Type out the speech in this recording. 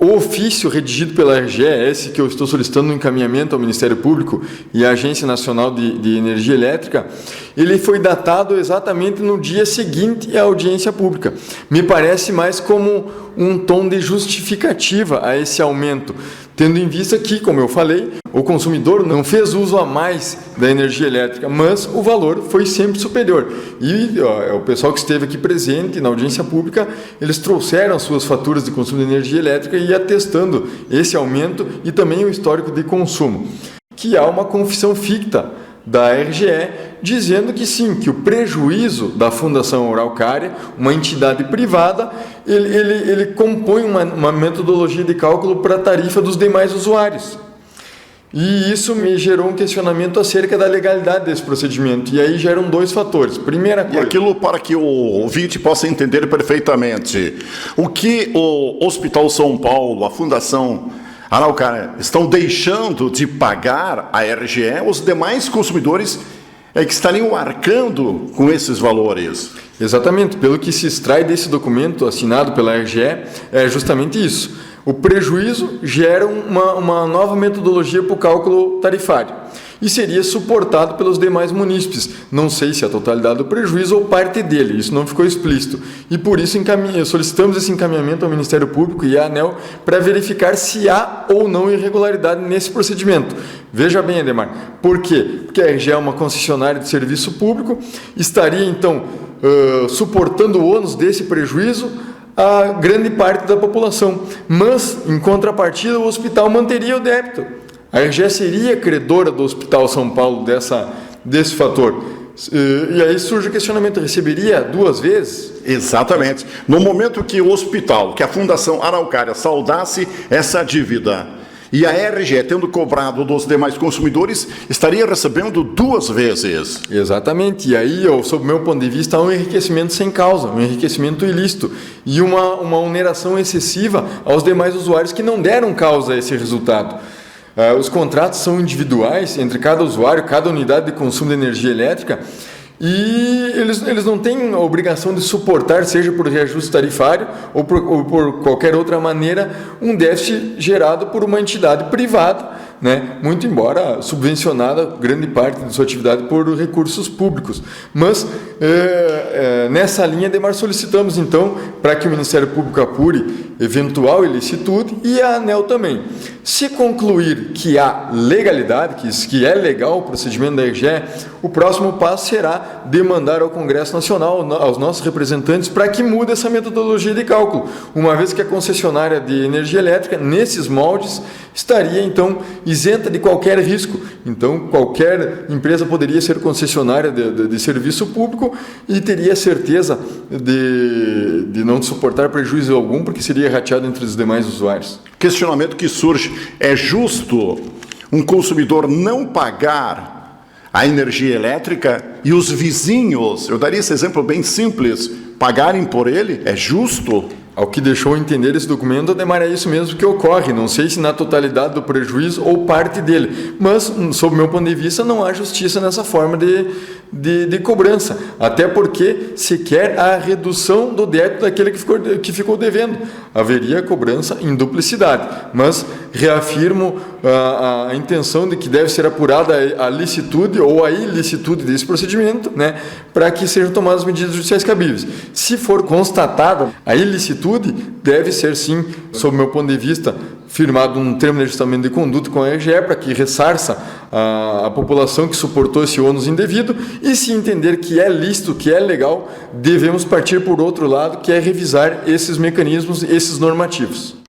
O ofício redigido pela RGE, esse que eu estou solicitando no encaminhamento ao Ministério Público e à Agência Nacional de Energia Elétrica, ele foi datado exatamente no dia seguinte à audiência pública. Me parece mais como um tom de justificativa a esse aumento, tendo em vista que, como eu falei, o consumidor não fez uso a mais da energia elétrica, mas o valor foi sempre superior. E o pessoal que esteve aqui presente na audiência pública, eles trouxeram as suas faturas de consumo de energia elétrica e atestando esse aumento e também o histórico de consumo. Que há uma confissão ficta da RGE, dizendo que sim, que o prejuízo da Fundação Araucária, uma entidade privada, ele compõe uma metodologia de cálculo para a tarifa dos demais usuários. E isso me gerou um questionamento acerca da legalidade desse procedimento. E aí geram dois fatores. Primeira coisa... E aquilo para que o ouvinte possa entender perfeitamente. O que o Hospital São Paulo, a Fundação Araucária, estão deixando de pagar a RGE, os demais consumidores que estariam arcando com esses valores. Exatamente. Pelo que se extrai desse documento assinado pela RGE, é justamente isso. O prejuízo gera uma nova metodologia para o cálculo tarifário e seria suportado pelos demais munícipes. Não sei se a totalidade do prejuízo ou parte dele, isso não ficou explícito. E por isso solicitamos esse encaminhamento ao Ministério Público e à ANEEL para verificar se há ou não irregularidade nesse procedimento. Veja bem, Ademar, por quê? Porque a RGE é uma concessionária de serviço público, estaria então suportando o ônus desse prejuízo a grande parte da população, mas, em contrapartida, o hospital manteria o débito. A RGE seria credora do Hospital São Paulo desse fator. E aí surge o questionamento, receberia duas vezes? Exatamente. No momento que o hospital, que a Fundação Araucária saldasse essa dívida, e a RGE, tendo cobrado dos demais consumidores, estaria recebendo duas vezes. Exatamente. E aí, sob o meu ponto de vista, há um enriquecimento sem causa, um enriquecimento ilícito e uma oneração excessiva aos demais usuários que não deram causa a esse resultado. Os contratos são individuais entre cada usuário, cada unidade de consumo de energia elétrica, e eles não têm a obrigação de suportar, seja por reajuste tarifário ou por qualquer outra maneira, um déficit gerado por uma entidade privada, né? Muito embora subvencionada grande parte de sua atividade por recursos públicos. Mas nessa linha, Ademar, solicitamos então para que o Ministério Público apure eventual ilicitude e a ANEEL também. Se concluir que há legalidade, que é legal o procedimento da RGE, o próximo passo será demandar ao Congresso Nacional, aos nossos representantes, para que mude essa metodologia de cálculo, uma vez que a concessionária de energia elétrica, nesses moldes, estaria então isenta de qualquer risco. Então, qualquer empresa poderia ser concessionária de serviço público e teria certeza de não suportar prejuízo algum, porque seria rateado entre os demais usuários. Questionamento que surge: é justo um consumidor não pagar a energia elétrica e os vizinhos, eu daria esse exemplo bem simples, pagarem por ele? É justo? Ao que deixou entender esse documento, Ademar, é isso mesmo que ocorre. Não sei se na totalidade do prejuízo ou parte dele, mas, sob o meu ponto de vista, não há justiça nessa forma de cobrança. Até porque se quer a redução do débito daquele que ficou devendo. Haveria cobrança em duplicidade. Mas reafirmo a intenção de que deve ser apurada a licitude ou a ilicitude desse procedimento, né, para que sejam tomadas medidas judiciais cabíveis. Se for constatada a ilicitude, deve ser sim, sob o meu ponto de vista, firmado um termo de ajustamento de conduta com a RGE para que ressarça a população que suportou esse ônus indevido, e se entender que é lícito, que é legal, devemos partir por outro lado, que é revisar esses mecanismos, esses normativos.